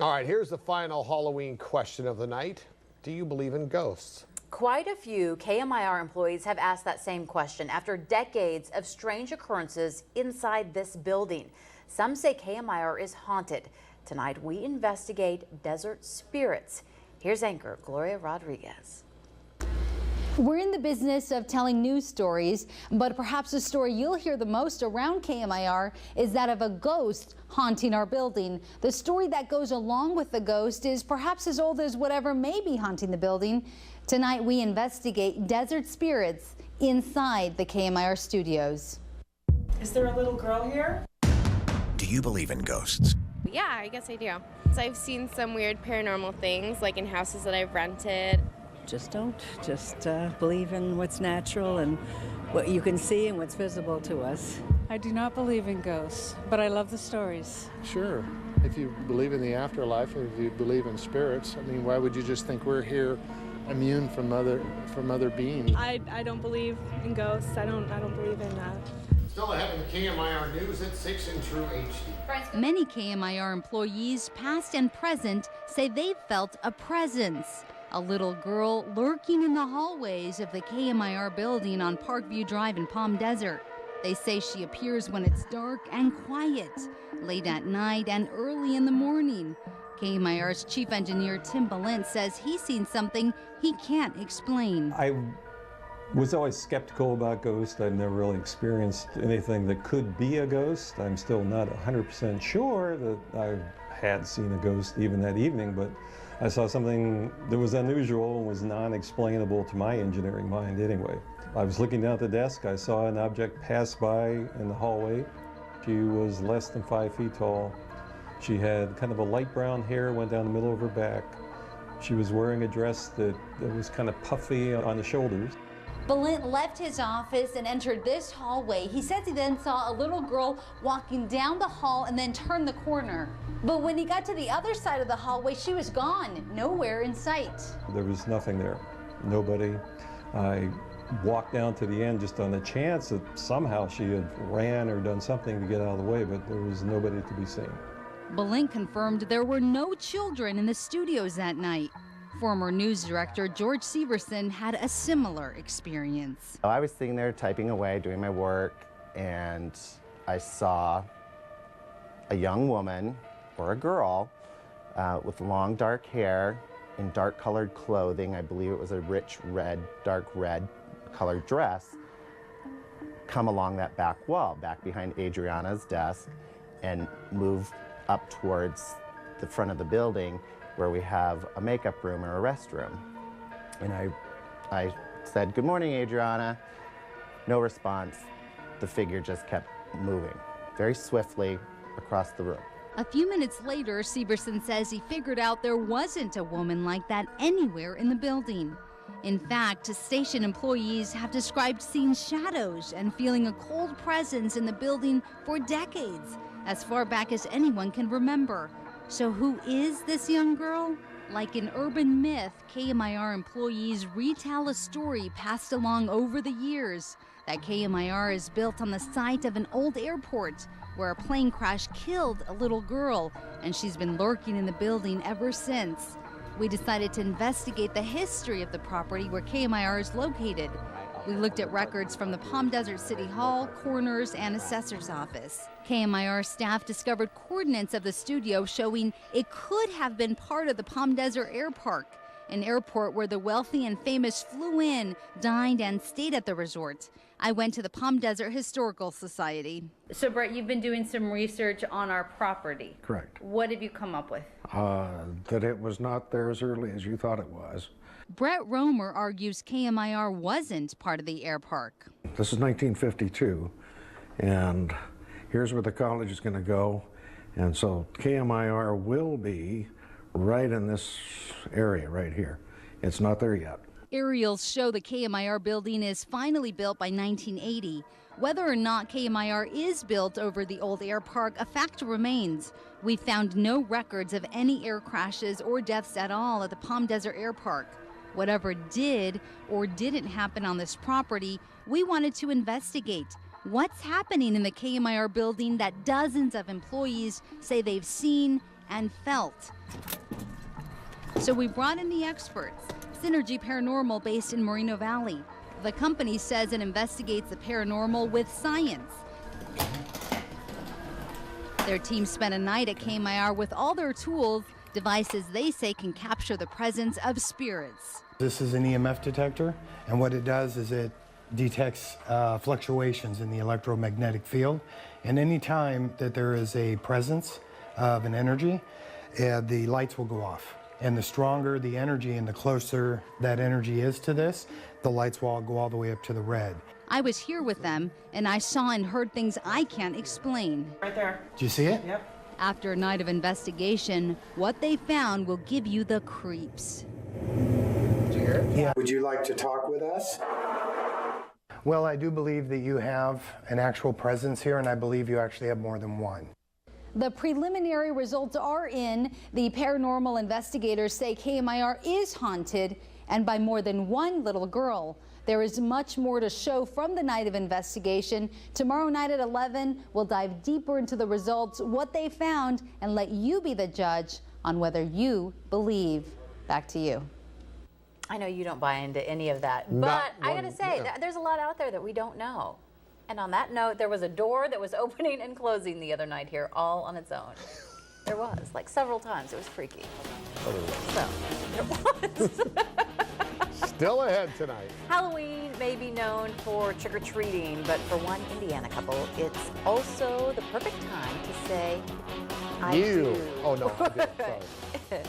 All right, here's the final Halloween question of the night. Do you believe in ghosts? Quite a few KMIR employees have asked that same question after decades of strange occurrences inside this building. Some say KMIR is haunted. Tonight, we investigate desert spirits. Here's anchor Gloria Rodriguez. We're in the business of telling news stories, but perhaps the story you'll hear the most around KMIR is that of a ghost haunting our building. The story that goes along with the ghost is perhaps as old as whatever may be haunting the building. Tonight, we investigate desert spirits inside the KMIR studios. Is there a little girl here? Do you believe in ghosts? Yeah, I guess I do. So I've seen some weird paranormal things, like in houses that I've rented. Just don't. Just believe in what's natural and what you can see and what's visible to us. I do not believe in ghosts, but I love the stories. Sure. If you believe in the afterlife, if you believe in spirits, I mean, why would you just think we're here immune from other beings? I don't believe in ghosts. I don't believe in that. Still ahead in the KMIR News at 6 in True HD. Many KMIR employees, past and present, say they've felt a presence. A little girl lurking in the hallways of the KMIR building on Parkview Drive in Palm Desert. They say she appears when it's dark and quiet, late at night and early in the morning. KMIR's chief engineer Tim Balint says he's seen something he can't explain. I was always skeptical about ghosts. I've never really experienced anything that could be a ghost. I'm still not 100% sure that I had seen a ghost even that evening, but I saw something that was unusual and was non-explainable to my engineering mind anyway. I was looking down at the desk, I saw an object pass by in the hallway. She was less than 5 feet tall. She had kind of a light brown hair, went down the middle of her back. She was wearing a dress that was kind of puffy on the shoulders. Balint left his office and entered this hallway. He says he then saw a little girl walking down the hall and then turn the corner. But when he got to the other side of the hallway, she was gone, nowhere in sight. There was nothing there, nobody. I walked down to the end just on the chance that somehow she had ran or done something to get out of the way, but there was nobody to be seen. Balint confirmed there were no children in the studios that night. Former news director George Severson had a similar experience. I was sitting there typing away, doing my work, and I saw a young woman, or a girl, with long dark hair in dark colored clothing. I believe it was a rich red, dark red colored dress, come along that back wall, back behind Adriana's desk, and move up towards the front of the building where we have a makeup room or a restroom. And I said, "Good morning, Adriana." No response. The figure just kept moving very swiftly across the room. A few minutes later, Severson says he figured out there wasn't a woman like that anywhere in the building. In fact, station employees have described seeing shadows and feeling a cold presence in the building for decades, as far back as anyone can remember. So who is this young girl? Like an urban myth, KMIR employees retell a story passed along over the years. That KMIR is built on the site of an old airport where a plane crash killed a little girl, and she's been lurking in the building ever since. We decided to investigate the history of the property where KMIR is located. We looked at records from the Palm Desert City Hall, coroner's, and assessor's office. KMIR staff discovered coordinates of the studio showing it could have been part of the Palm Desert Air Park, an airport where the wealthy and famous flew in, dined, and stayed at the resort. I went to the Palm Desert Historical Society. So, Brett, you've been doing some research on our property. Correct. What have you come up with? That it was not there as early as you thought it was. Brett Romer argues KMIR wasn't part of the air park. This is 1952, and here's where the college is going to go, and so KMIR will be right in this area right here. It's not there yet. Aerials show the KMIR building is finally built by 1980. Whether or not KMIR is built over the old air park, a fact remains. We found no records of any air crashes or deaths at all at the Palm Desert Air Park. Whatever did or didn't happen on this property, we wanted to investigate. What's happening in the KMIR building that dozens of employees say they've seen and felt. So we brought in the experts, Synergy Paranormal based in Moreno Valley. The company says it investigates the paranormal with science. Their team spent a night at Kmir with all their tools, devices they say can capture the presence of spirits. This is an EMF detector, and what it does is it detects fluctuations in the electromagnetic field. And any time that there is a presence of an energy, the lights will go off. And the stronger the energy and the closer that energy is to this, the lights will go all the way up to the red. I was here with them, and I saw and heard things I can't explain. Right there. Do you see it? Yep. After a night of investigation, what they found will give you the creeps. Did you hear it? Yeah. Would you like to talk with us? Well, I do believe that you have an actual presence here, and I believe you actually have more than one. The preliminary results are in. The paranormal investigators say Kmir is haunted, and by more than one little girl. There is much more to show from the night of investigation. Tomorrow night at 11, we'll dive deeper into the results, what they found, and let you be the judge on whether you believe. Back to you. I know you don't buy into any of that, but I gotta say, there's a lot out there that we don't know. And on that note, there was a door that was opening and closing the other night here, all on its own. There was, like several times. It was freaky. So, there was. Still ahead tonight. Halloween may be known for trick-or-treating, but for one Indiana couple, it's also the perfect time to say, I do. Oh, no, I did. Sorry.